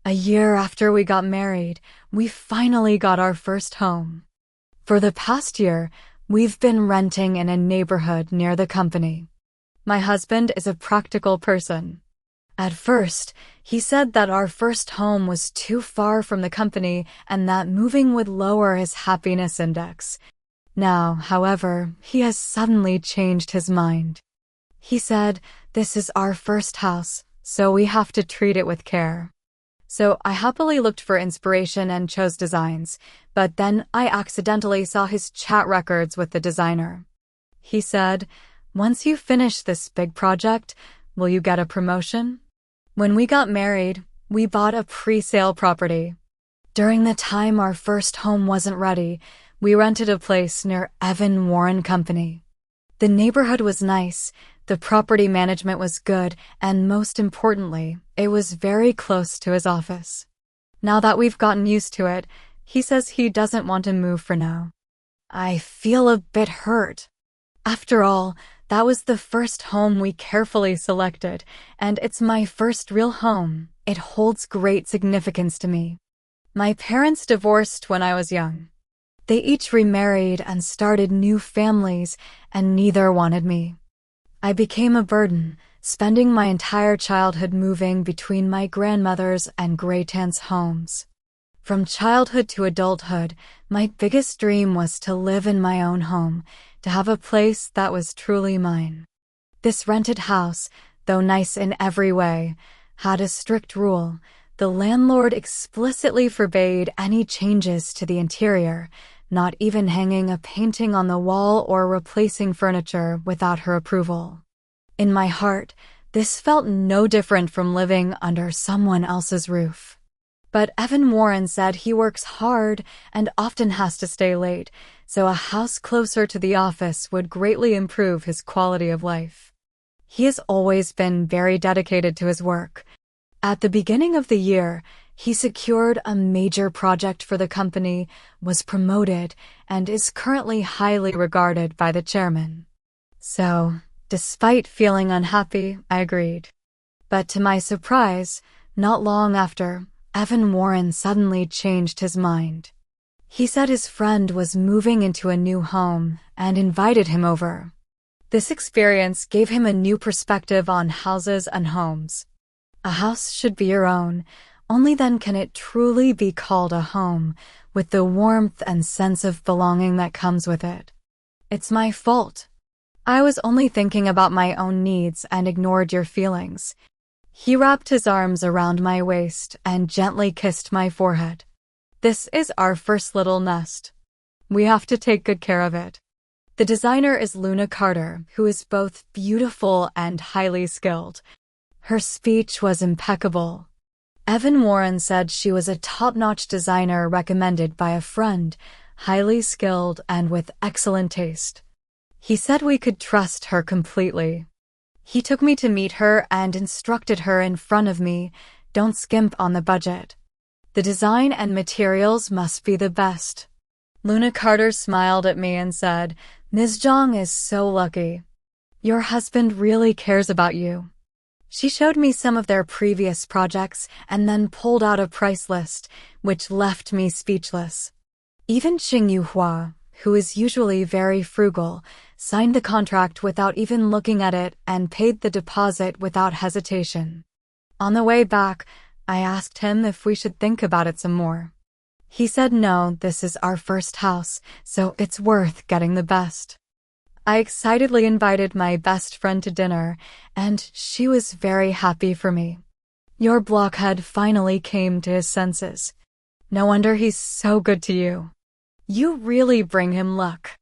A year after we got married, we finally got our first home. For the past year, we've been renting in a neighborhood near the company. My husband is a practical person. At first, he said that our first home was too far from the company and that moving would lower his happiness index. Now, however, he has suddenly changed his mind. He said, "This is our first house, so we have to treat it with care." So I happily looked for inspiration and chose designs, but then I accidentally saw his chat records with the designer. He said, "Once you finish this big project, will you get a promotion?" When we got married, we bought a pre-sale property. During the time our first home wasn't ready, we rented a place near Evan Warren Company. The neighborhood was nice, the property management was good, and most importantly, it was very close to his office. Now that we've gotten used to it, he says he doesn't want to move for now. I feel a bit hurt. After all, that was the first home we carefully selected, and it's my first real home. It holds great significance to me. My parents divorced when I was young. They each remarried and started new families, and neither wanted me. I became a burden, spending my entire childhood moving between my grandmother's and great-aunt's homes. From childhood to adulthood, my biggest dream was to live in my own home, to have a place that was truly mine. This rented house, though nice in every way, had a strict rule. The landlord explicitly forbade any changes to the interior, not even hanging a painting on the wall or replacing furniture without her approval. In my heart, this felt no different from living under someone else's roof. But Evan Warren said he works hard and often has to stay late, so a house closer to the office would greatly improve his quality of life. He has always been very dedicated to his work. At the beginning of the year, he secured a major project for the company, was promoted, and is currently highly regarded by the chairman. So, despite feeling unhappy, I agreed. But to my surprise, not long after, Evan Warren suddenly changed his mind. He said his friend was moving into a new home and invited him over. This experience gave him a new perspective on houses and homes. A house should be your own. Only then can it truly be called a home, with the warmth and sense of belonging that comes with it. It's my fault. I was only thinking about my own needs and ignored your feelings. He wrapped his arms around my waist and gently kissed my forehead. This is our first little nest. We have to take good care of it. The designer is Luna Carter, who is both beautiful and highly skilled. Her speech was impeccable. Evan Warren said she was a top-notch designer recommended by a friend, highly skilled and with excellent taste. He said we could trust her completely. He took me to meet her and instructed her in front of me, "Don't skimp on the budget. The design and materials must be the best." Luna Carter smiled at me and said, "Ms. Zhang is so lucky. Your husband really cares about you." She showed me some of their previous projects and then pulled out a price list, which left me speechless. Even Xing Yuhua, who is usually very frugal, signed the contract without even looking at it and paid the deposit without hesitation. On the way back, I asked him if we should think about it some more. He said no, this is our first house, so it's worth getting the best. I excitedly invited my best friend to dinner, and she was very happy for me. Your blockhead finally came to his senses. No wonder he's so good to you. You really bring him luck.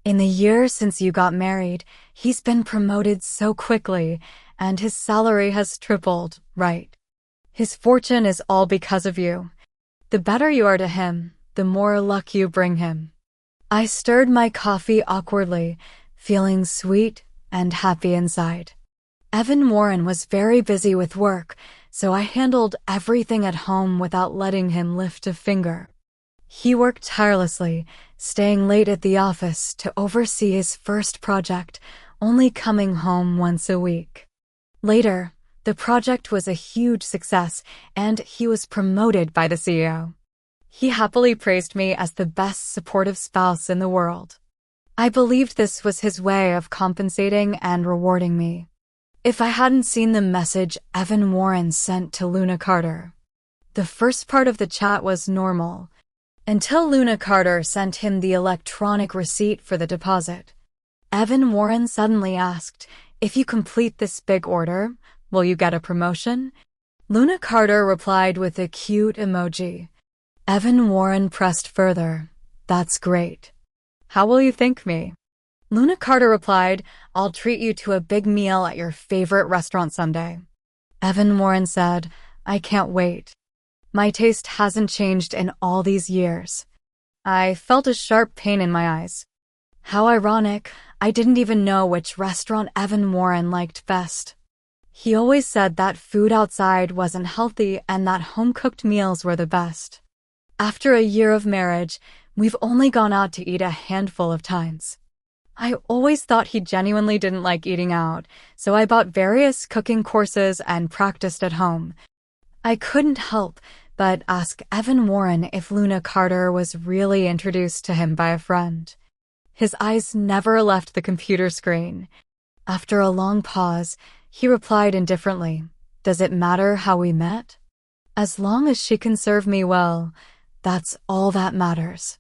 In the year since you got married, he's been promoted so quickly, and his salary has tripled, right? His fortune is all because of you. The better you are to him, the more luck you bring him. I stirred my coffee awkwardly, feeling sweet and happy inside. Evan Warren was very busy with work, so I handled everything at home without letting him lift a finger. He worked tirelessly, staying late at the office to oversee his first project, only coming home once a week. Later, The project was a huge success, and he was promoted by the CEO. He happily praised me as the best supportive spouse in the world. I believed this was his way of compensating and rewarding me. If I hadn't seen the message Evan Warren sent to Luna Carter. The first part of the chat was normal, until Luna Carter sent him the electronic receipt for the deposit. Evan Warren suddenly asked, "If you complete this big order, will you get a promotion?" Luna Carter replied with a cute emoji. Evan Warren pressed further, "That's great. How will you thank me?" Luna Carter replied, "I'll treat you to a big meal at your favorite restaurant someday." Evan Warren said, "I can't wait. My taste hasn't changed in all these years." I felt a sharp pain in my eyes. How ironic, I didn't even know which restaurant Evan Warren liked best. He always said that food outside wasn't healthy and that home-cooked meals were the best. After a year of marriage, we've only gone out to eat a handful of times. I always thought he genuinely didn't like eating out, so I bought various cooking courses and practiced at home. I couldn't help but ask Evan Warren if Luna Carter was really introduced to him by a friend. His eyes never left the computer screen. After a long pause, he replied indifferently, "Does it matter how we met? As long as she can serve me well, that's all that matters."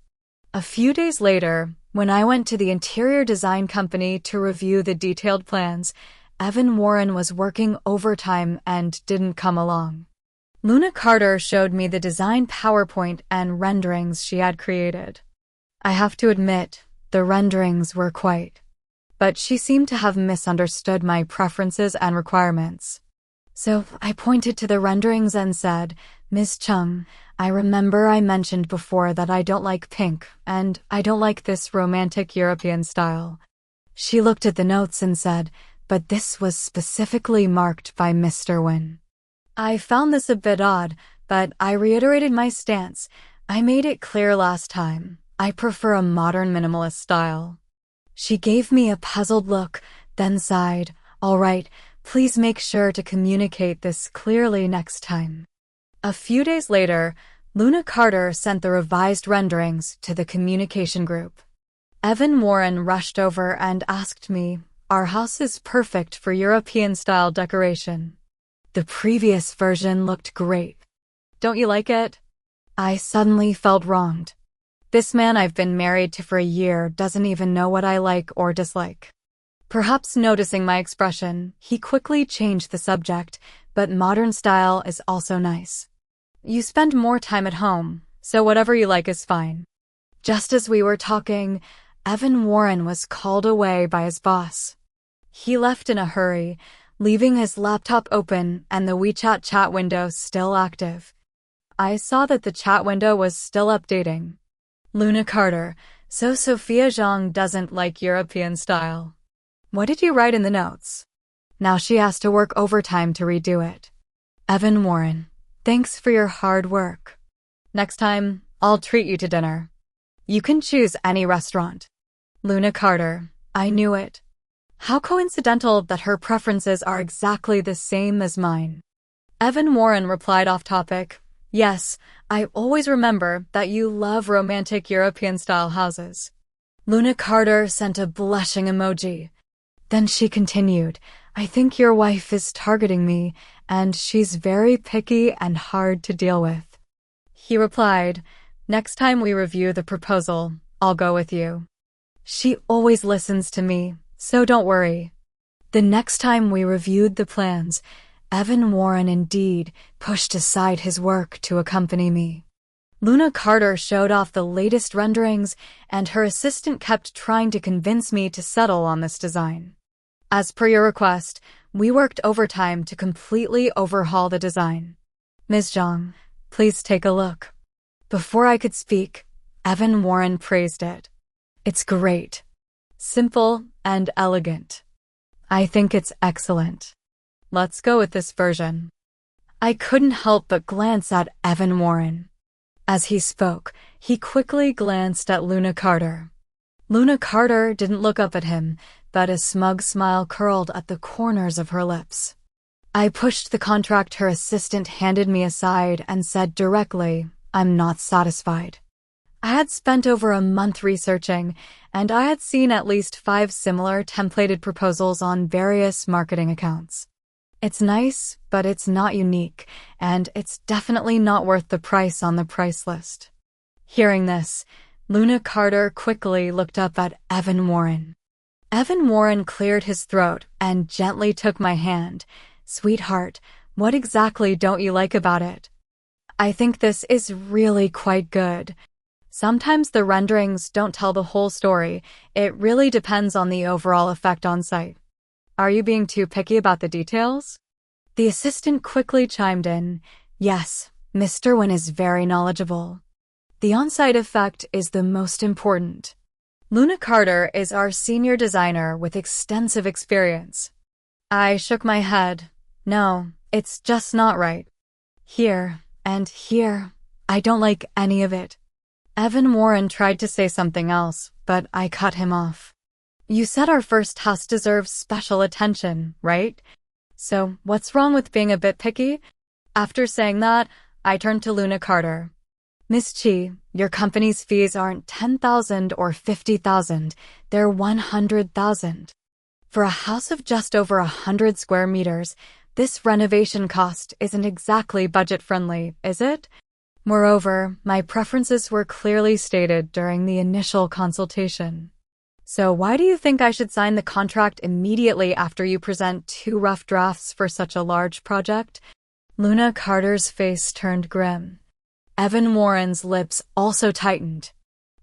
A few days later, when I went to the interior design company to review the detailed plans, Evan Warren was working overtime and didn't come along. Luna Carter showed me the design PowerPoint and renderings she had created. I have to admit, the renderings were but she seemed to have misunderstood my preferences and requirements. So I pointed to the renderings and said, "Ms. Chung, I remember I mentioned before that I don't like pink, and I don't like this romantic European style." She looked at the notes and said, "But this was specifically marked by Mr. Wynn." I found this a bit odd, but I reiterated my stance. I made it clear last time. I prefer a modern minimalist style. She gave me a puzzled look, then sighed, "All right, please make sure to communicate this clearly next time." A few days later, Luna Carter sent the revised renderings to the communication group. Evan Warren rushed over and asked me, "Our house is perfect for European-style decoration. The previous version looked great. Don't you like it?" I suddenly felt wronged. This man I've been married to for a year doesn't even know what I like or dislike. Perhaps noticing my expression, he quickly changed the subject, but modern style is also nice. You spend more time at home, so whatever you like is fine. Just as we were talking, Evan Warren was called away by his boss. He left in a hurry, leaving his laptop open and the WeChat chat window still active. I saw that the chat window was still updating. Luna Carter, "So Sophia Zhang doesn't like European style. What did you write in the notes?" Now she has to work overtime to redo it. Evan Warren, "Thanks for your hard work. Next time, I'll treat you to dinner. You can choose any restaurant." Luna Carter, "I knew it. How coincidental that her preferences are exactly the same as mine." Evan Warren replied off topic, "Yes, I always remember that you love romantic European-style houses." Luna Carter sent a blushing emoji. Then she continued, "I think your wife is targeting me, and she's very picky and hard to deal with." He replied, "Next time we review the proposal, I'll go with you. She always listens to me, so don't worry." The next time we reviewed the plans, Evan Warren indeed pushed aside his work to accompany me. Luna Carter showed off the latest renderings, and her assistant kept trying to convince me to settle on this design. As per your request, we worked overtime to completely overhaul the design. "Ms. Zhang, please take a look." Before I could speak, Evan Warren praised it. "It's great. Simple and elegant. I think it's excellent. Let's go with this version." I couldn't help but glance at Evan Warren. As he spoke, he quickly glanced at Luna Carter. Luna Carter didn't look up at him, but a smug smile curled at the corners of her lips. I pushed the contract her assistant handed me aside and said directly, "I'm not satisfied." I had spent over a month researching, and I had seen at least 5 similar templated proposals on various marketing accounts. It's nice, but it's not unique, and it's definitely not worth the price on the price list. Hearing this, Luna Carter quickly looked up at Evan Warren. Evan Warren cleared his throat and gently took my hand. "Sweetheart, what exactly don't you like about it?" "I think this is really quite good. Sometimes the renderings don't tell the whole story. It really depends on the overall effect on site." "Are you being too picky about the details?" The assistant quickly chimed in. "Yes, Mr. Wynn is very knowledgeable. The on-site effect is the most important. Luna Carter is our senior designer with extensive experience." I shook my head. "No, it's just not right. Here and here, I don't like any of it." Evan Warren tried to say something else, but I cut him off. "You said our first house deserves special attention, right? So what's wrong with being a bit picky?" After saying that, I turned to Luna Carter. "Miss Chi, your company's fees aren't $10,000 or $50,000, they're $100,000. For a house of just over 100 square meters, this renovation cost isn't exactly budget-friendly, is it? Moreover, my preferences were clearly stated during the initial consultation. So why do you think I should sign the contract immediately after you present 2 rough drafts for such a large project?" Luna Carter's face turned grim. Evan Warren's lips also tightened.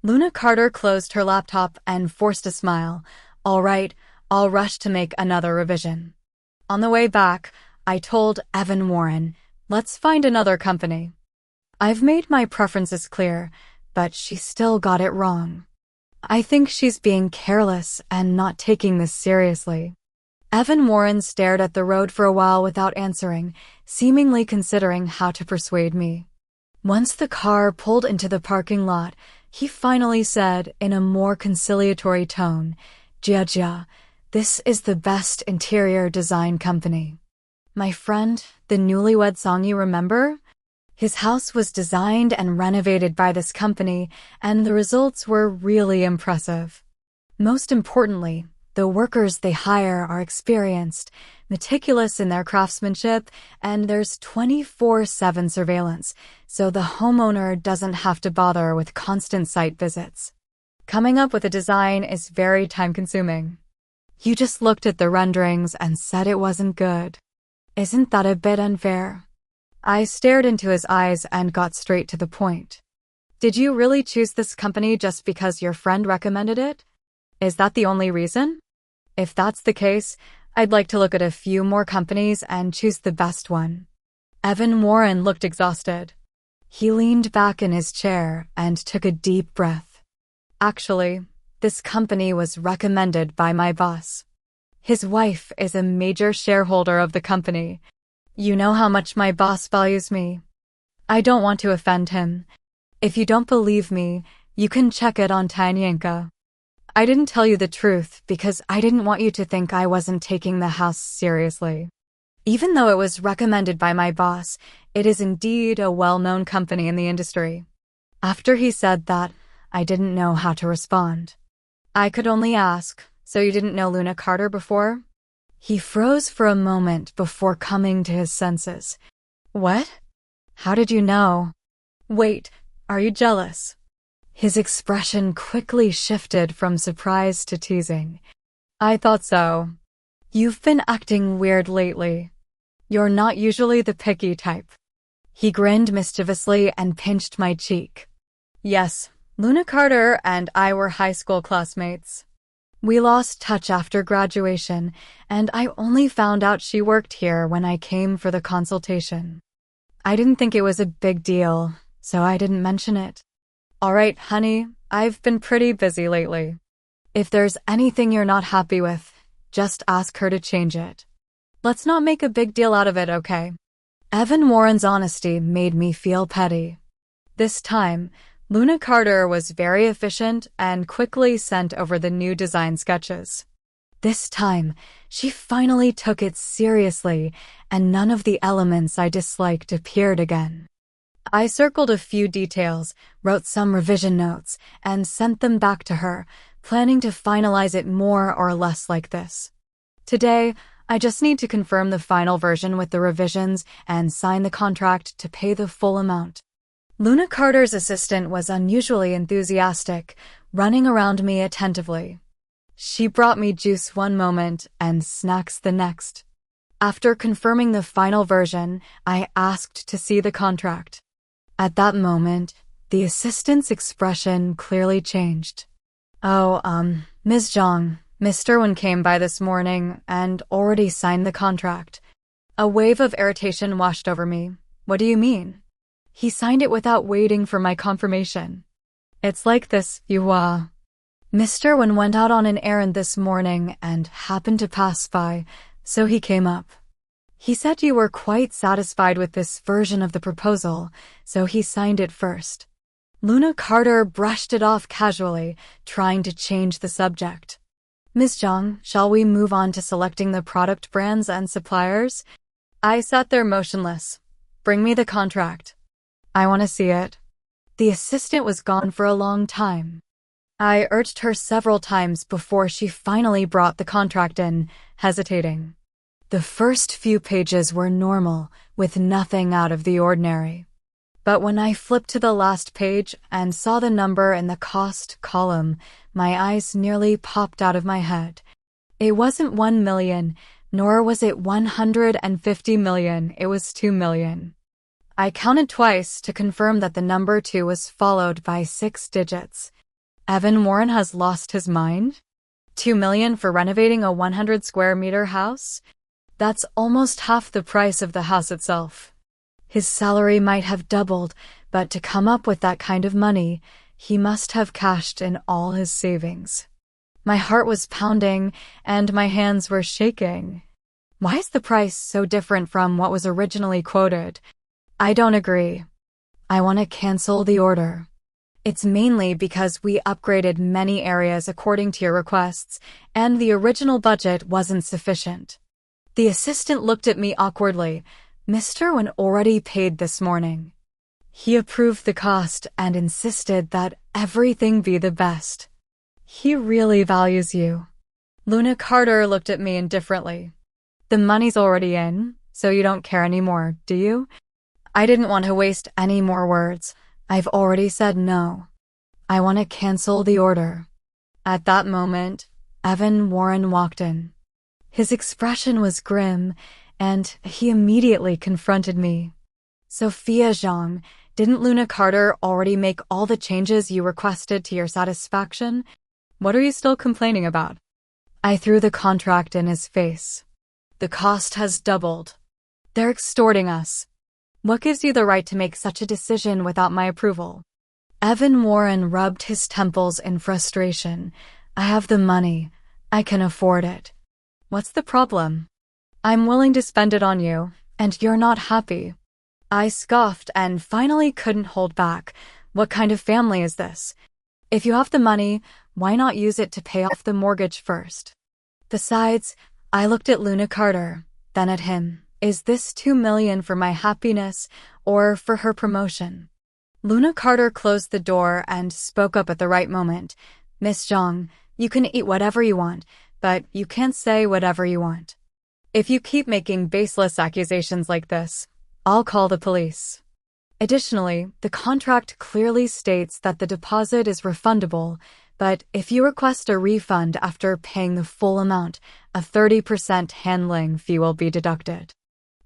Luna Carter closed her laptop and forced a smile. "All right, I'll rush to make another revision." On the way back, I told Evan Warren, "Let's find another company." I've made my preferences clear, but she still got it wrong. I think she's being careless and not taking this seriously. Evan Warren stared at the road for a while without answering, seemingly considering how to persuade me. Once the car pulled into the parking lot, he finally said in a more conciliatory tone, "Jia, this is the best interior design company. My friend, the newlywed song you remember? His house was designed and renovated by this company, and the results were really impressive. Most importantly, the workers they hire are experienced, meticulous in their craftsmanship, and there's 24/7 surveillance, so the homeowner doesn't have to bother with constant site visits. Coming up with a design is very time-consuming. You just looked at the renderings and said it wasn't good. Isn't that a bit unfair?" I stared into his eyes and got straight to the point. "Did you really choose this company just because your friend recommended it? Is that the only reason? If that's the case, I'd like to look at a few more companies and choose the best one." Evan Warren looked exhausted. He leaned back in his chair and took a deep breath. "Actually, this company was recommended by my boss. His wife is a major shareholder of the company. You know how much my boss values me. I don't want to offend him. If you don't believe me, you can check it on Tanyanka. I didn't tell you the truth because I didn't want you to think I wasn't taking the house seriously. Even though it was recommended by my boss, it is indeed a well-known company in the industry." After he said that, I didn't know how to respond. I could only ask, "So you didn't know Luna Carter before?" He froze for a moment before coming to his senses. "What? How did you know? Wait, are you jealous?" His expression quickly shifted from surprise to teasing. "I thought so. You've been acting weird lately. You're not usually the picky type." He grinned mischievously and pinched my cheek. "Yes, Luna Carter and I were high school classmates. We lost touch after graduation, and I only found out she worked here when I came for the consultation. I didn't think it was a big deal, so I didn't mention it. All right, honey, I've been pretty busy lately. If there's anything you're not happy with, just ask her to change it. Let's not make a big deal out of it, okay?" Evan Warren's honesty made me feel petty. This time, Luna Carter was very efficient and quickly sent over the new design sketches. This time, she finally took it seriously, and none of the elements I disliked appeared again. I circled a few details, wrote some revision notes, and sent them back to her, planning to finalize it more or less like this. Today, I just need to confirm the final version with the revisions and sign the contract to pay the full amount. Luna Carter's assistant was unusually enthusiastic, running around me attentively. She brought me juice one moment and snacks the next. After confirming the final version, I asked to see the contract. At that moment, the assistant's expression clearly changed. "Oh, Ms. Zhang, Mr. Wen came by this morning and already signed the contract." A wave of irritation washed over me. "What do you mean?" "He signed it without waiting for my confirmation." "It's like this, Yuhua. Mr. Wen went out on an errand this morning and happened to pass by, so he came up. He said you were quite satisfied with this version of the proposal, so he signed it first." Luna Carter brushed it off casually, trying to change the subject. "Ms. Zhang, shall we move on to selecting the product brands and suppliers?" I sat there motionless. "Bring me the contract. I want to see it." The assistant was gone for a long time. I urged her several times before she finally brought the contract in, hesitating. The first few pages were normal, with nothing out of the ordinary. But when I flipped to the last page and saw the number in the cost column, my eyes nearly popped out of my head. It wasn't 1 million, nor was it 150 million, it was 2 million. I counted twice to confirm that the number 2 was followed by 6 digits. Evan Warren has lost his mind? 2 million for renovating a 100 square meter house? That's almost half the price of the house itself. His salary might have doubled, but to come up with that kind of money, he must have cashed in all his savings. My heart was pounding, and my hands were shaking. Why is the price so different from what was originally quoted? I don't agree. I want to cancel the order. It's mainly because we upgraded many areas according to your requests, and the original budget wasn't sufficient. The assistant looked at me awkwardly. Mr. Wen already paid this morning. He approved the cost and insisted that everything be the best. He really values you. Luna Carter looked at me indifferently. The money's already in, so you don't care anymore, do you? I didn't want to waste any more words. I've already said no. I want to cancel the order. At that moment, Evan Warren walked in. His expression was grim, and he immediately confronted me. "Sophia Zhang, didn't Luna Carter already make all the changes you requested to your satisfaction? What are you still complaining about?" I threw the contract in his face. "The cost has doubled. They're extorting us. What gives you the right to make such a decision without my approval?" Evan Warren rubbed his temples in frustration. "I have the money. I can afford it. What's the problem? I'm willing to spend it on you, and you're not happy." I scoffed and finally couldn't hold back. What kind of family is this? If you have the money, why not use it to pay off the mortgage first? Besides, I looked at Luna Carter, then at him. Is this 2 million for my happiness or for her promotion? Luna Carter closed the door and spoke up at the right moment. "Miss Zhang, you can eat whatever you want, but you can't say whatever you want. If you keep making baseless accusations like this, I'll call the police." Additionally, the contract clearly states that the deposit is refundable, but if you request a refund after paying the full amount, a 30% handling fee will be deducted.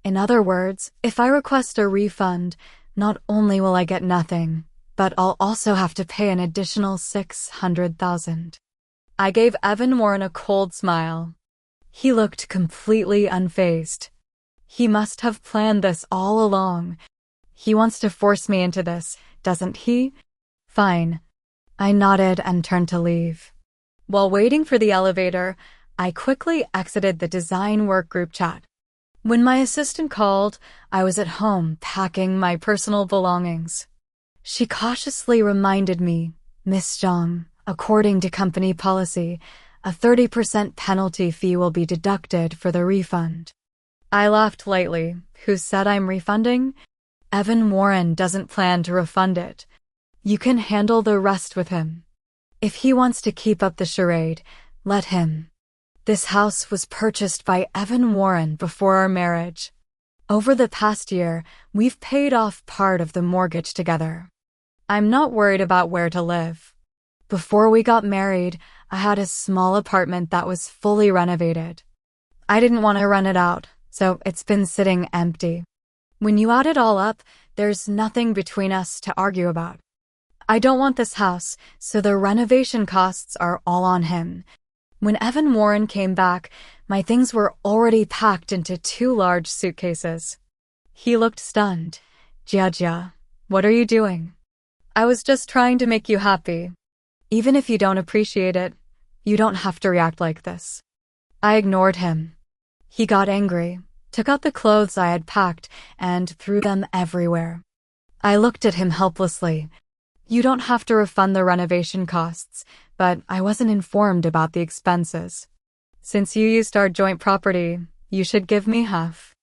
In other words, if I request a refund, not only will I get nothing, but I'll also have to pay an additional 600,000. I gave Evan Warren a cold smile. He looked completely unfazed. He must have planned this all along. He wants to force me into this, doesn't he? Fine. I nodded and turned to leave. While waiting for the elevator, I quickly exited the design work group chat. When my assistant called, I was at home packing my personal belongings. She cautiously reminded me, "Miss Zhang, according to company policy, a 30% penalty fee will be deducted for the refund. I laughed lightly. Who said I'm refunding? Evan Warren doesn't plan to refund it. You can handle the rest with him. If he wants to keep up the charade, let him. This house was purchased by Evan Warren before our marriage. Over the past year, we've paid off part of the mortgage together. I'm not worried about where to live. Before we got married, I had a small apartment that was fully renovated. I didn't want to rent it out, so it's been sitting empty. When you add it all up, there's nothing between us to argue about. I don't want this house, so the renovation costs are all on him. When Evan Warren came back, my things were already packed into 2 large suitcases. He looked stunned. Jia, what are you doing? I was just trying to make you happy. Even if you don't appreciate it, you don't have to react like this. I ignored him. He got angry, took out the clothes I had packed, and threw them everywhere. I looked at him helplessly. You don't have to refund the renovation costs, but I wasn't informed about the expenses. Since you used our joint property, you should give me half.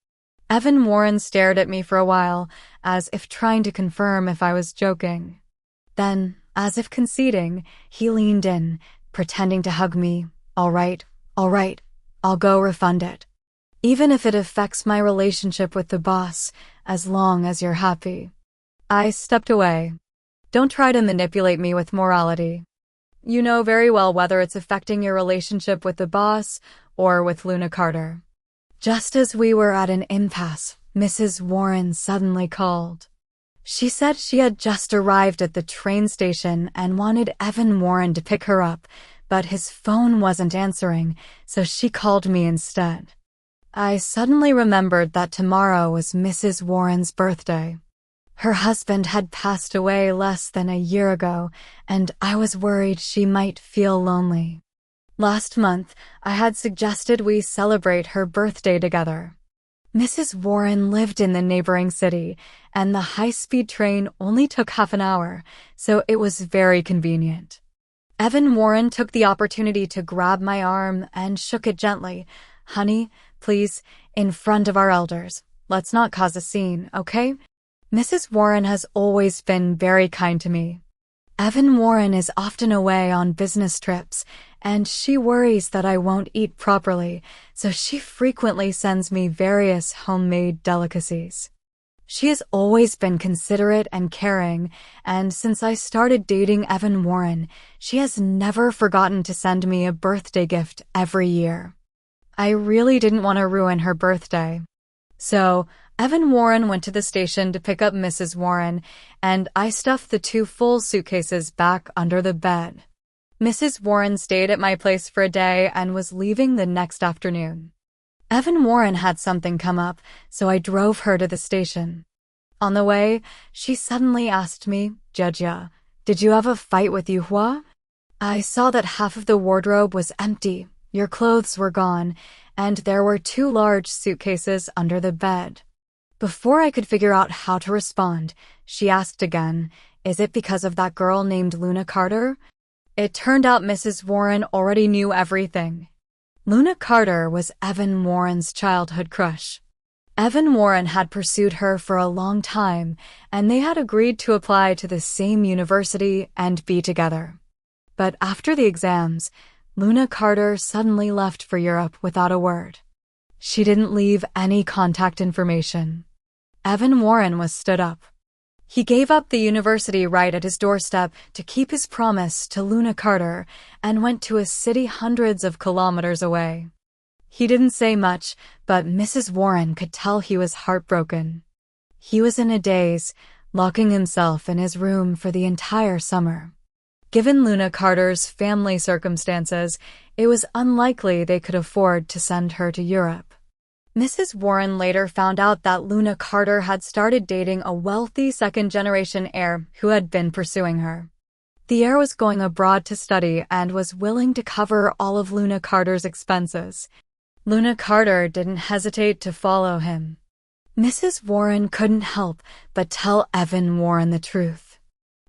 Evan Warren stared at me for a while, as if trying to confirm if I was joking. Then, as if conceding, he leaned in, pretending to hug me. All right, I'll go refund it. Even if it affects my relationship with the boss, as long as you're happy. I stepped away. Don't try to manipulate me with morality. You know very well whether it's affecting your relationship with the boss or with Luna Carter. Just as we were at an impasse, Mrs. Warren suddenly called. She said she had just arrived at the train station and wanted Evan Warren to pick her up, but his phone wasn't answering, so she called me instead. I suddenly remembered that tomorrow was Mrs. Warren's birthday. Her husband had passed away less than a year ago, and I was worried she might feel lonely. Last month, I had suggested we celebrate her birthday together. Mrs. Warren lived in the neighboring city, and the high-speed train only took half an hour, so it was very convenient. Evan Warren took the opportunity to grab my arm and shook it gently. Honey, please, in front of our elders. Let's not cause a scene, okay? Mrs. Warren has always been very kind to me. Evan Warren is often away on business trips, and she worries that I won't eat properly, so she frequently sends me various homemade delicacies. She has always been considerate and caring, and since I started dating Evan Warren, she has never forgotten to send me a birthday gift every year. I really didn't want to ruin her birthday. So, Evan Warren went to the station to pick up Mrs. Warren, and I stuffed the 2 full suitcases back under the bed. Mrs. Warren stayed at my place for a day and was leaving the next afternoon. Evan Warren had something come up, so I drove her to the station. On the way, she suddenly asked me, Jia, did you have a fight with Yuhua? I saw that half of the wardrobe was empty, your clothes were gone, and there were 2 large suitcases under the bed. Before I could figure out how to respond, she asked again, is it because of that girl named Luna Carter? It turned out Mrs. Warren already knew everything. Luna Carter was Evan Warren's childhood crush. Evan Warren had pursued her for a long time, and they had agreed to apply to the same university and be together. But after the exams, Luna Carter suddenly left for Europe without a word. She didn't leave any contact information. Evan Warren was stood up. He gave up the university right at his doorstep to keep his promise to Luna Carter and went to a city hundreds of kilometers away. He didn't say much, but Mrs. Warren could tell he was heartbroken. He was in a daze, locking himself in his room for the entire summer. Given Luna Carter's family circumstances, it was unlikely they could afford to send her to Europe. Mrs. Warren later found out that Luna Carter had started dating a wealthy second-generation heir who had been pursuing her. The heir was going abroad to study and was willing to cover all of Luna Carter's expenses. Luna Carter didn't hesitate to follow him. Mrs. Warren couldn't help but tell Evan Warren the truth.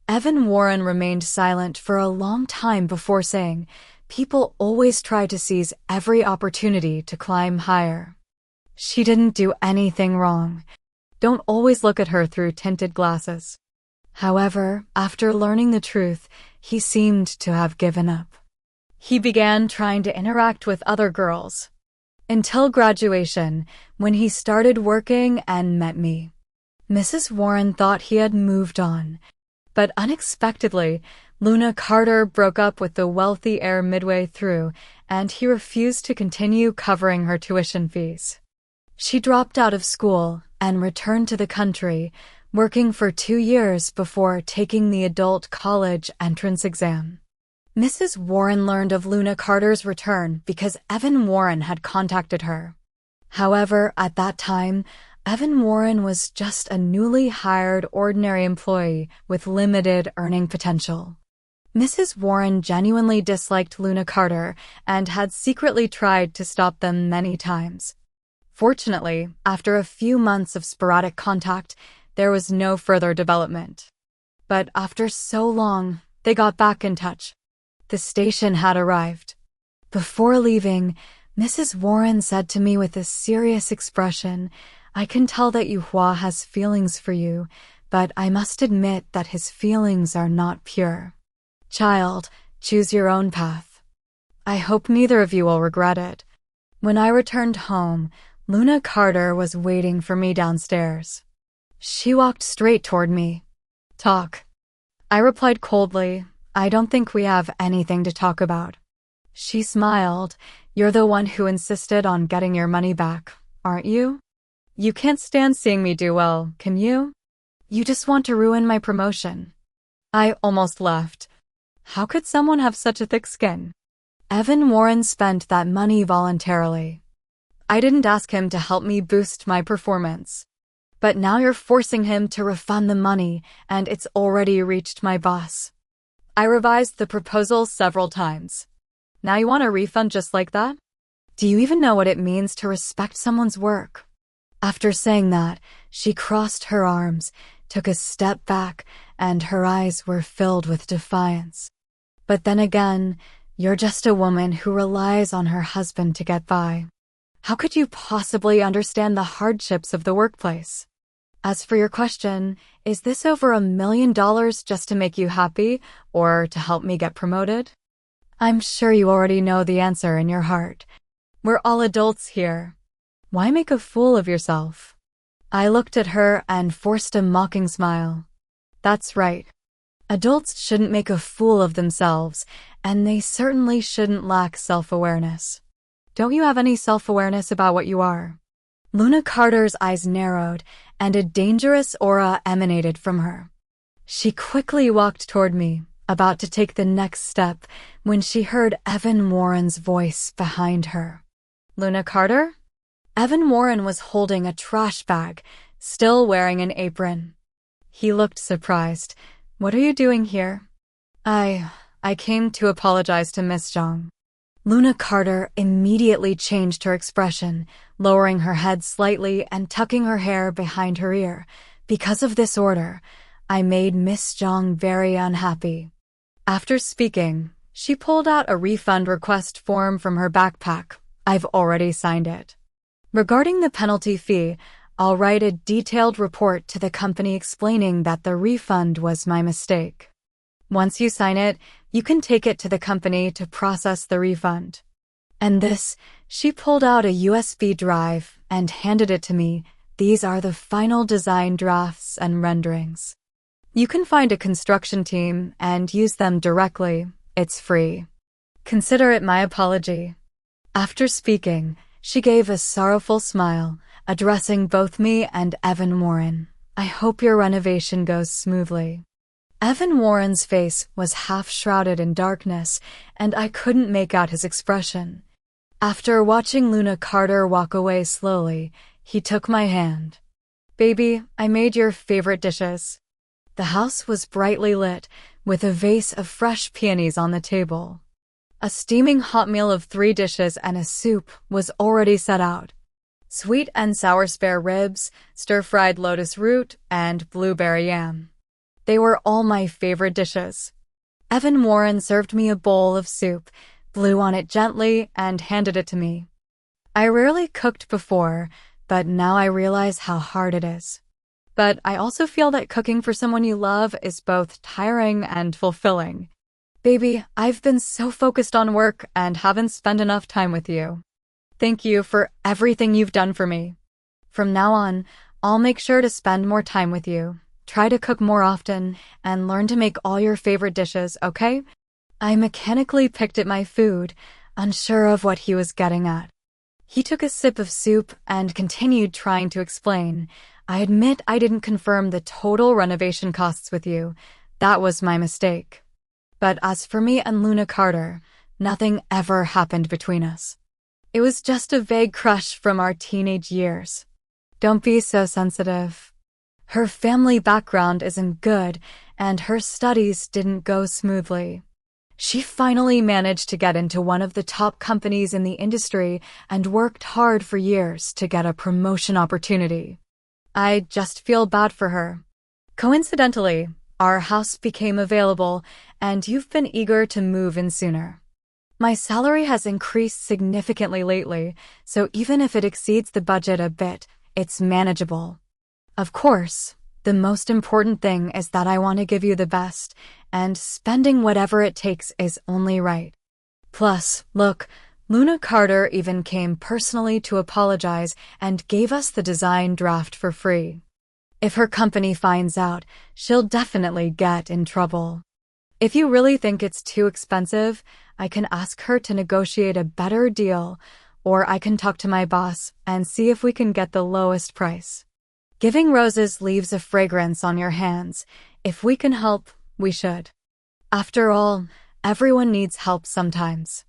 Evan Warren remained silent for a long time before saying, people always try to seize every opportunity to climb higher. She didn't do anything wrong. Don't always look at her through tinted glasses. However, after learning the truth, he seemed to have given up. He began trying to interact with other girls. Until graduation, when he started working and met me. Mrs. Warren thought he had moved on. But unexpectedly, Luna Carter broke up with the wealthy heir midway through, and he refused to continue covering her tuition fees. She dropped out of school and returned to the country, working for 2 years before taking the adult college entrance exam. Mrs. Warren learned of Luna Carter's return because Evan Warren had contacted her. However, at that time, Evan Warren was just a newly hired ordinary employee with limited earning potential. Mrs. Warren genuinely disliked Luna Carter and had secretly tried to stop them many times. Fortunately, after a few months of sporadic contact, there was no further development. But after so long, they got back in touch. The station had arrived. Before leaving, Mrs. Warren said to me with a serious expression, "I can tell that Yuhua has feelings for you, but I must admit that his feelings are not pure. Child, choose your own path. I hope neither of you will regret it." When I returned home, Luna Carter was waiting for me downstairs. She walked straight toward me. "Talk." I replied coldly, "I don't think we have anything to talk about." She smiled. "You're the one who insisted on getting your money back, aren't you? You can't stand seeing me do well, can you? You just want to ruin my promotion." I almost laughed. How could someone have such a thick skin? Evan Warren spent that money voluntarily. I didn't ask him to help me boost my performance. But now you're forcing him to refund the money, and it's already reached my boss. I revised the proposal several times. Now you want a refund just like that? Do you even know what it means to respect someone's work? After saying that, she crossed her arms, took a step back, and her eyes were filled with defiance. But then again, you're just a woman who relies on her husband to get by. How could you possibly understand the hardships of the workplace? As for your question, is this over $1 million just to make you happy or to help me get promoted? I'm sure you already know the answer in your heart. We're all adults here. Why make a fool of yourself? I looked at her and forced a mocking smile. That's right. Adults shouldn't make a fool of themselves, and they certainly shouldn't lack self-awareness. Don't you have any self-awareness about what you are? Luna Carter's eyes narrowed, and a dangerous aura emanated from her. She quickly walked toward me, about to take the next step, when she heard Evan Warren's voice behind her. "Luna Carter?" Evan Warren was holding a trash bag, still wearing an apron. He looked surprised. "What are you doing here?" I came to apologize to Miss Zhang." Luna Carter immediately changed her expression, lowering her head slightly and tucking her hair behind her ear. Because of this order, I made Miss Zhang very unhappy. After speaking, she pulled out a refund request form from her backpack. I've already signed it. Regarding the penalty fee, I'll write a detailed report to the company explaining that the refund was my mistake. Once you sign it, you can take it to the company to process the refund. And this, she pulled out a USB drive and handed it to me. These are the final design drafts and renderings. You can find a construction team and use them directly. It's free. Consider it my apology. After speaking, she gave a sorrowful smile, addressing both me and Evan Warren. I hope your renovation goes smoothly. Evan Warren's face was half shrouded in darkness, and I couldn't make out his expression. After watching Luna Carter walk away slowly, he took my hand. "Baby, I made your favorite dishes." The house was brightly lit, with a vase of fresh peonies on the table. A steaming hot meal of 3 dishes and a soup was already set out. Sweet and sour spare ribs, stir-fried lotus root, and blueberry yam. They were all my favorite dishes. Evan Warren served me a bowl of soup, blew on it gently, and handed it to me. I rarely cooked before, but now I realize how hard it is. But I also feel that cooking for someone you love is both tiring and fulfilling. Baby, I've been so focused on work and haven't spent enough time with you. Thank you for everything you've done for me. From now on, I'll make sure to spend more time with you, try to cook more often, and learn to make all your favorite dishes, okay? I mechanically picked at my food, unsure of what he was getting at. He took a sip of soup and continued trying to explain. I admit I didn't confirm the total renovation costs with you. That was my mistake. But as for me and Luna Carter, nothing ever happened between us. It was just a vague crush from our teenage years. Don't be so sensitive. Her family background isn't good, and her studies didn't go smoothly. She finally managed to get into one of the top companies in the industry and worked hard for years to get a promotion opportunity. I just feel bad for her. Coincidentally, our house became available, and you've been eager to move in sooner. My salary has increased significantly lately, so even if it exceeds the budget a bit, it's manageable. Of course, the most important thing is that I want to give you the best, and spending whatever it takes is only right. Plus, look, Luna Carter even came personally to apologize and gave us the design draft for free. If her company finds out, she'll definitely get in trouble. If you really think it's too expensive, I can ask her to negotiate a better deal, or I can talk to my boss and see if we can get the lowest price. Giving roses leaves a fragrance on your hands. If we can help, we should. After all, everyone needs help sometimes.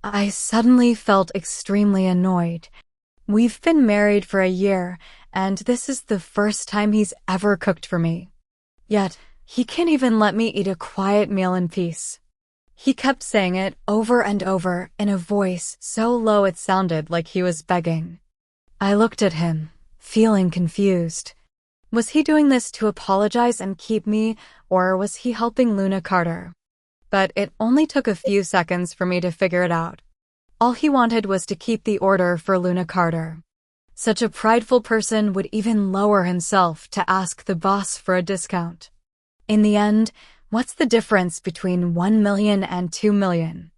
I suddenly felt extremely annoyed. We've been married for a year, and this is the first time he's ever cooked for me. Yet, he can't even let me eat a quiet meal in peace. He kept saying it over and over in a voice so low it sounded like he was begging. I looked at him, feeling confused. Was he doing this to apologize and keep me, or was he helping Luna Carter? But it only took a few seconds for me to figure it out. All he wanted was to keep the order for Luna Carter. Such a prideful person would even lower himself to ask the boss for a discount. In the end, what's the difference between 1 million and 2 million?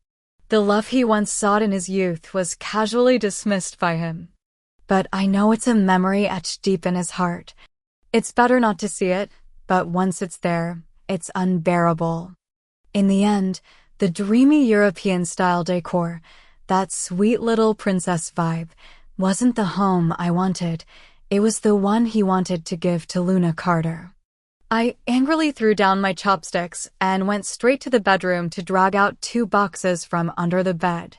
The love he once sought in his youth was casually dismissed by him. But I know it's a memory etched deep in his heart. It's better not to see it, but once it's there, it's unbearable. In the end, the dreamy European-style decor, that sweet little princess vibe, wasn't the home I wanted. It was the one he wanted to give to Luna Carter. I angrily threw down my chopsticks and went straight to the bedroom to drag out 2 boxes from under the bed.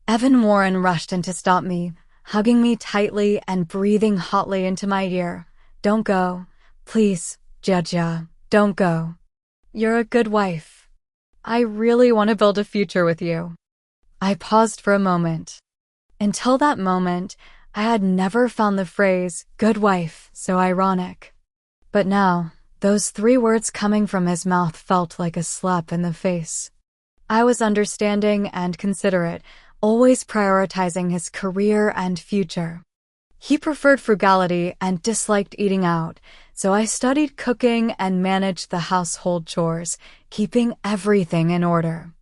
Evan Warren rushed in to stop me, hugging me tightly and breathing hotly into my ear. Don't go. Please, Jaja, don't go. You're a good wife. I really want to build a future with you. I paused for a moment. Until that moment, I had never found the phrase, good wife, so ironic. But now, those 3 words coming from his mouth felt like a slap in the face. I was understanding and considerate, always prioritizing his career and future. He preferred frugality and disliked eating out, so I studied cooking and managed the household chores, keeping everything in order.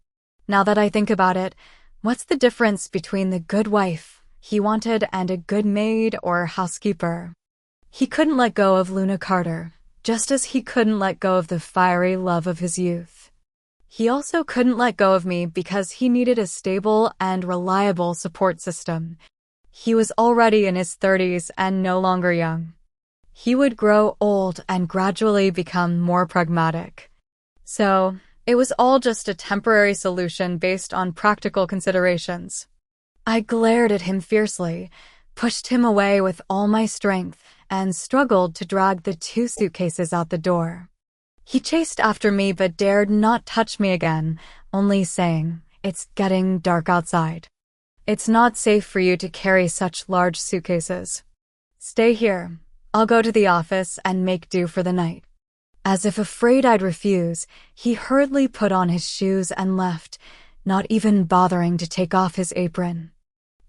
Now that I think about it, what's the difference between the good wife he wanted and a good maid or housekeeper? He couldn't let go of Luna Carter, just as he couldn't let go of the fiery love of his youth. He also couldn't let go of me because he needed a stable and reliable support system. He was already in his 30s and no longer young. He would grow old and gradually become more pragmatic. So, it was all just a temporary solution based on practical considerations. I glared at him fiercely, pushed him away with all my strength, and struggled to drag the 2 suitcases out the door. He chased after me but dared not touch me again, only saying, "It's getting dark outside. It's not safe for you to carry such large suitcases. Stay here. I'll go to the office and make do for the night." As if afraid I'd refuse, he hurriedly put on his shoes and left, not even bothering to take off his apron.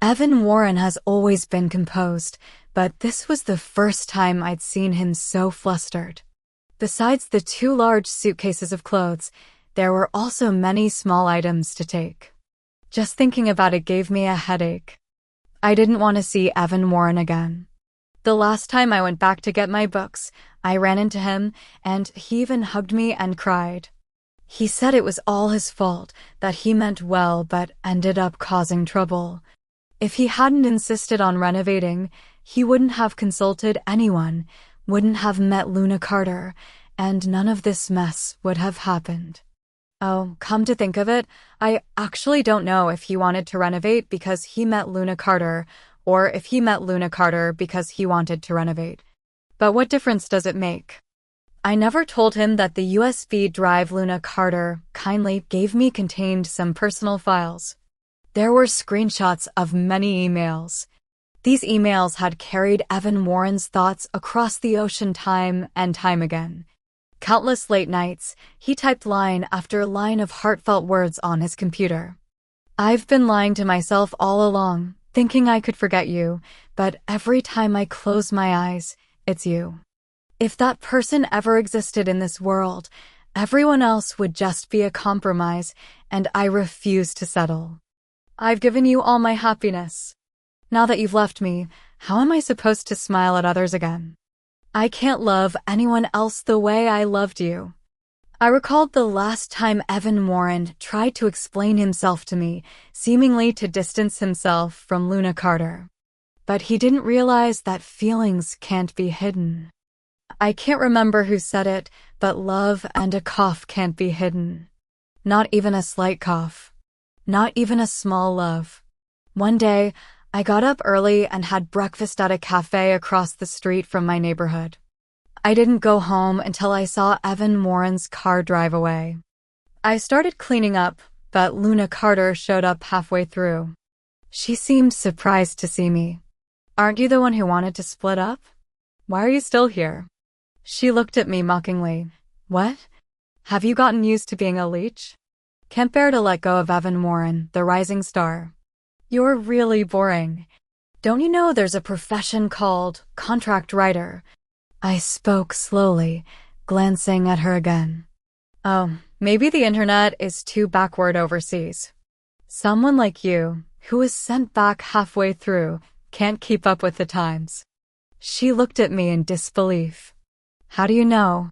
Evan Warren has always been composed, but this was the first time I'd seen him so flustered. Besides the 2 large suitcases of clothes, there were also many small items to take. Just thinking about it gave me a headache. I didn't want to see Evan Warren again. The last time I went back to get my books, I ran into him, and he even hugged me and cried. He said it was all his fault, that he meant well but ended up causing trouble. If he hadn't insisted on renovating, he wouldn't have consulted anyone, wouldn't have met Luna Carter, and none of this mess would have happened. Oh, come to think of it, I actually don't know if he wanted to renovate because he met Luna Carter, or if he met Luna Carter because he wanted to renovate. But what difference does it make? I never told him that the USB drive Luna Carter kindly gave me contained some personal files. There were screenshots of many emails. These emails had carried Evan Warren's thoughts across the ocean time and time again. Countless late nights, he typed line after line of heartfelt words on his computer. I've been lying to myself all along, thinking I could forget you, but every time I close my eyes, it's you. If that person ever existed in this world, everyone else would just be a compromise, and I refuse to settle. I've given you all my happiness. Now that you've left me, how am I supposed to smile at others again? I can't love anyone else the way I loved you. I recalled the last time Evan Warren tried to explain himself to me, seemingly to distance himself from Luna Carter. But he didn't realize that feelings can't be hidden. I can't remember who said it, but love and a cough can't be hidden. Not even a slight cough. Not even a small love. One day, I got up early and had breakfast at a cafe across the street from my neighborhood. I didn't go home until I saw Evan Warren's car drive away. I started cleaning up, but Luna Carter showed up halfway through. She seemed surprised to see me. Aren't you the one who wanted to split up? Why are you still here? She looked at me mockingly. What? Have you gotten used to being a leech? Can't bear to let go of Evan Warren, the rising star. You're really boring. Don't you know there's a profession called contract writer? I spoke slowly, glancing at her again. Oh, maybe the internet is too backward overseas. Someone like you, who is sent back halfway through, can't keep up with the times. She looked at me in disbelief. How do you know?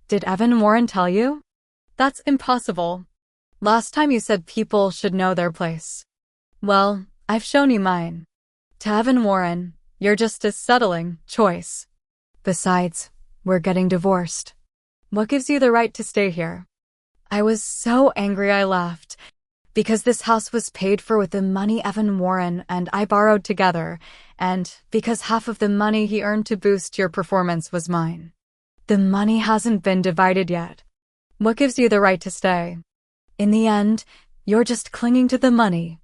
Did Evan Warren tell you? That's impossible. Last time you said people should know their place. Well, I've shown you mine. To Evan Warren, you're just a settling choice. Besides, we're getting divorced. What gives you the right to stay here? I was so angry I laughed, because this house was paid for with the money Evan Warren and I borrowed together, and because half of the money he earned to boost your performance was mine. The money hasn't been divided yet. What gives you the right to stay? In the end, you're just clinging to the money.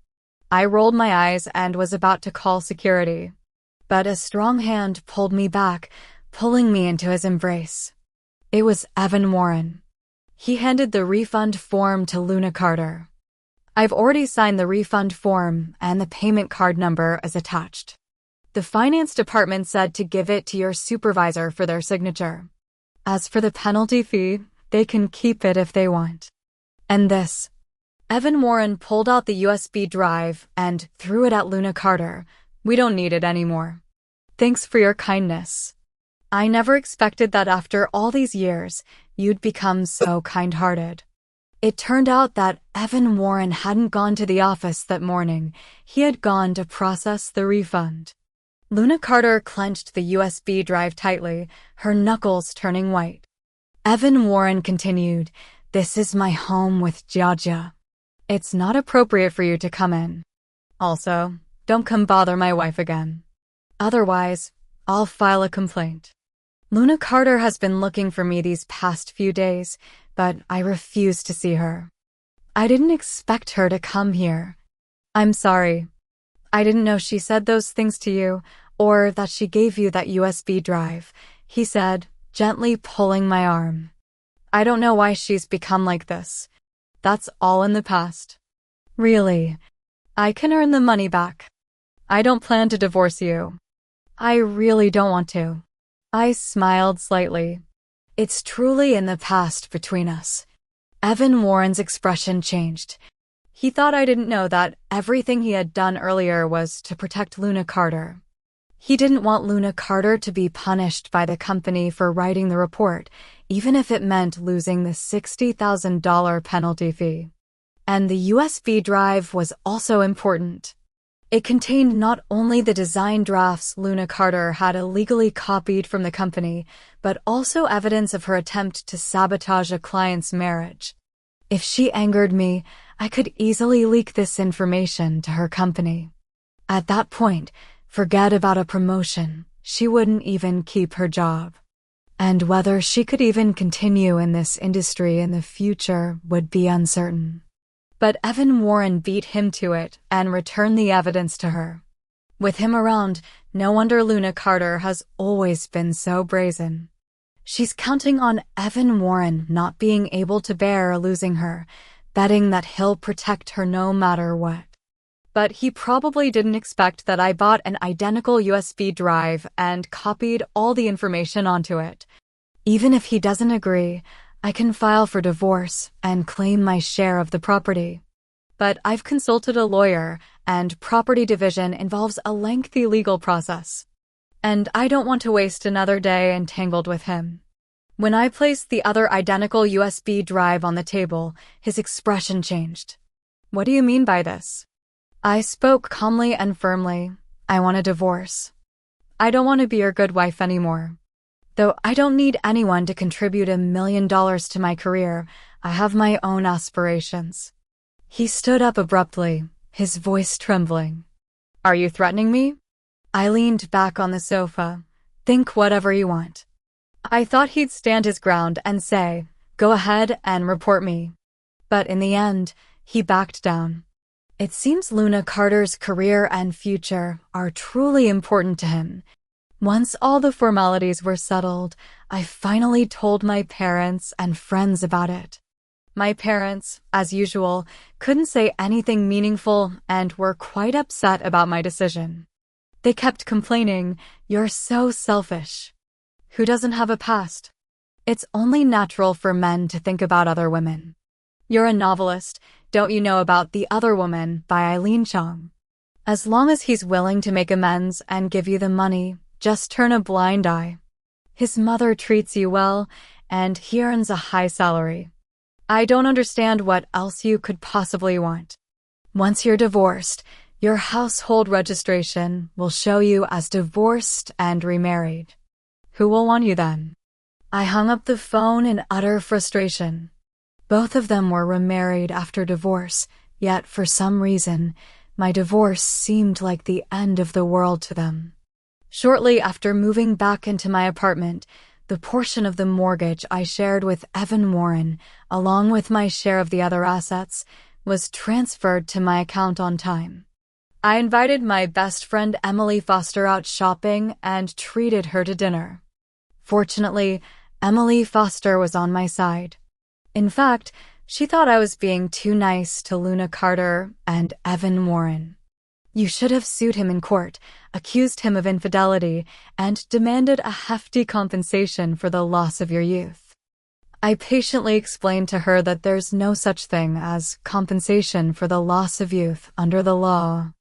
I rolled my eyes and was about to call security. But a strong hand pulled me back, pulling me into his embrace. It was Evan Warren. He handed the refund form to Luna Carter. I've already signed the refund form and the payment card number is attached. The finance department said to give it to your supervisor for their signature. As for the penalty fee, they can keep it if they want. And this. Evan Warren pulled out the USB drive and threw it at Luna Carter. We don't need it anymore. Thanks for your kindness. I never expected that after all these years, you'd become so kind-hearted. It turned out that Evan Warren hadn't gone to the office that morning. He had gone to process the refund. Luna Carter clenched the USB drive tightly, her knuckles turning white. Evan Warren continued, "This is my home with Jaja. It's not appropriate for you to come in. Also, don't come bother my wife again. Otherwise, I'll file a complaint." Luna Carter has been looking for me these past few days, but I refuse to see her. I didn't expect her to come here. I'm sorry. I didn't know she said those things to you, or that she gave you that USB drive, he said, gently pulling my arm. I don't know why she's become like this. That's all in the past. Really? I can earn the money back. I don't plan to divorce you. I really don't want to. I smiled slightly. It's truly in the past between us. Evan Warren's expression changed. He thought I didn't know that everything he had done earlier was to protect Luna Carter. He didn't want Luna Carter to be punished by the company for writing the report, even if it meant losing the $60,000 penalty fee. And the USB drive was also important. It contained not only the design drafts Luna Carter had illegally copied from the company, but also evidence of her attempt to sabotage a client's marriage. If she angered me, I could easily leak this information to her company. At that point, forget about a promotion. She wouldn't even keep her job. And whether she could even continue in this industry in the future would be uncertain. But Evan Warren beat him to it and returned the evidence to her. With him around, no wonder Luna Carter has always been so brazen. She's counting on Evan Warren not being able to bear losing her, betting that he'll protect her no matter what. But he probably didn't expect that I bought an identical USB drive and copied all the information onto it. Even if he doesn't agree, I can file for divorce and claim my share of the property. But I've consulted a lawyer, and property division involves a lengthy legal process. And I don't want to waste another day entangled with him. When I placed the other identical USB drive on the table, his expression changed. What do you mean by this? I spoke calmly and firmly. I want a divorce. I don't want to be your good wife anymore. Though I don't need anyone to contribute $1 million to my career, I have my own aspirations. He stood up abruptly, his voice trembling. Are you threatening me? I leaned back on the sofa. Think whatever you want. I thought he'd stand his ground and say, go ahead and report me. But in the end, he backed down. It seems Luna Carter's career and future are truly important to him. Once all the formalities were settled, I finally told my parents and friends about it. My parents, as usual, couldn't say anything meaningful and were quite upset about my decision. They kept complaining, "You're so selfish. Who doesn't have a past? It's only natural for men to think about other women. You're a novelist. Don't you know about The Other Woman by Eileen Chong? As long as he's willing to make amends and give you the money, just turn a blind eye. His mother treats you well, and he earns a high salary. I don't understand what else you could possibly want. Once you're divorced, your household registration will show you as divorced and remarried. Who will want you then?" I hung up the phone in utter frustration. Both of them were remarried after divorce, yet for some reason, my divorce seemed like the end of the world to them. Shortly after moving back into my apartment, the portion of the mortgage I shared with Evan Warren, along with my share of the other assets, was transferred to my account on time. I invited my best friend Emily Foster out shopping and treated her to dinner. Fortunately, Emily Foster was on my side. In fact, she thought I was being too nice to Luna Carter and Evan Warren. You should have sued him in court, accused him of infidelity, and demanded a hefty compensation for the loss of your youth. I patiently explained to her that there's no such thing as compensation for the loss of youth under the law.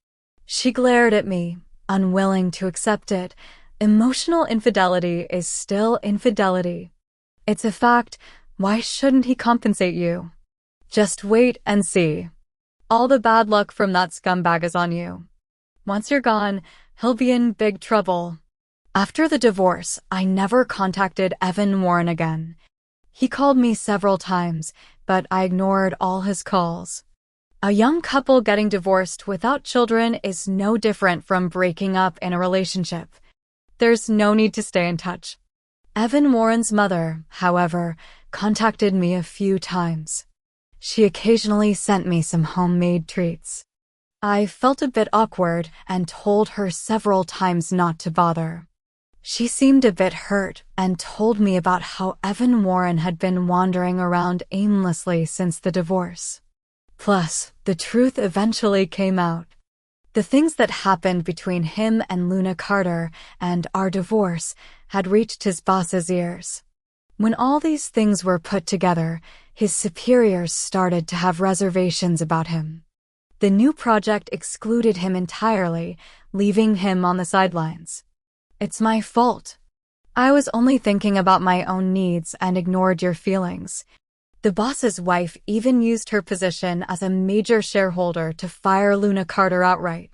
She glared at me, unwilling to accept it. Emotional infidelity is still infidelity. It's a fact. Why shouldn't he compensate you? Just wait and see. All the bad luck from that scumbag is on you. Once you're gone, he'll be in big trouble. After the divorce, I never contacted Evan Warren again. He called me several times, but I ignored all his calls. A young couple getting divorced without children is no different from breaking up in a relationship. There's no need to stay in touch. Evan Warren's mother, however, contacted me a few times. She occasionally sent me some homemade treats. I felt a bit awkward and told her several times not to bother. She seemed a bit hurt and told me about how Evan Warren had been wandering around aimlessly since the divorce. Plus, the truth eventually came out. The things that happened between him and Luna Carter and our divorce had reached his boss's ears. When all these things were put together, his superiors started to have reservations about him. The new project excluded him entirely, leaving him on the sidelines. It's my fault. I was only thinking about my own needs and ignored your feelings. The boss's wife even used her position as a major shareholder to fire Luna Carter outright.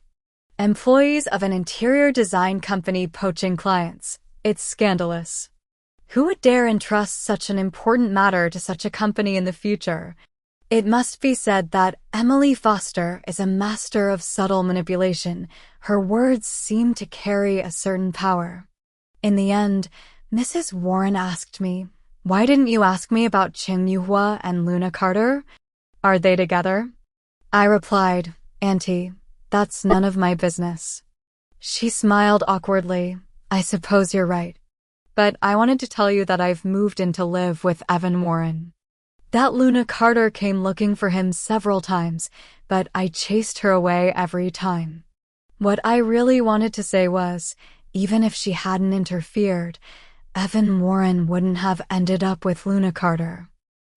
Employees of an interior design company poaching clients. It's scandalous. Who would dare entrust such an important matter to such a company in the future? It must be said that Emily Foster is a master of subtle manipulation. Her words seem to carry a certain power. In the end, Mrs. Warren asked me, "Why didn't you ask me about Ching Yuhua and Luna Carter? Are they together?" I replied, "Auntie, that's none of my business." She smiled awkwardly. "I suppose you're right. But I wanted to tell you that I've moved in to live with Evan Warren. That Luna Carter came looking for him several times, but I chased her away every time." What I really wanted to say was, even if she hadn't interfered, Evan Warren wouldn't have ended up with Luna Carter.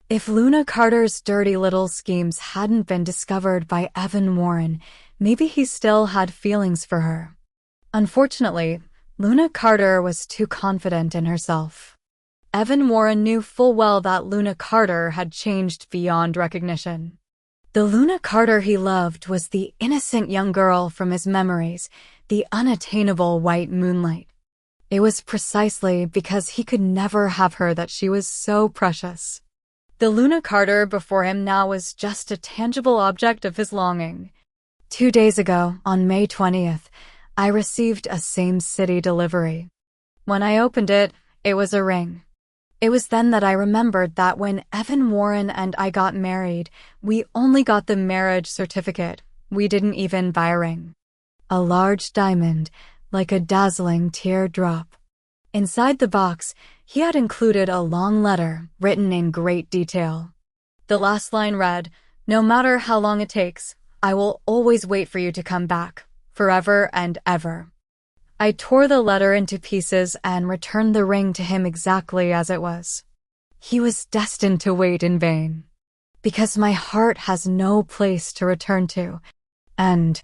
If Luna Carter's dirty little schemes hadn't been discovered by Evan Warren, maybe he still had feelings for her. Unfortunately, Luna Carter was too confident in herself. Evan Warren knew full well that Luna Carter had changed beyond recognition. The Luna Carter he loved was the innocent young girl from his memories, the unattainable white moonlight. It was precisely because he could never have her that she was so precious. The Luna Carter before him now was just a tangible object of his longing. 2 days ago, on May 20th, I received a same-city delivery. When I opened it, it was a ring. It was then that I remembered that when Evan Warren and I got married, we only got the marriage certificate. We didn't even buy a ring. A large diamond, like a dazzling teardrop. Inside the box, he had included a long letter written in great detail. The last line read, "No matter how long it takes, I will always wait for you to come back, forever and ever." I tore the letter into pieces and returned the ring to him exactly as it was. He was destined to wait in vain. Because my heart has no place to return to, and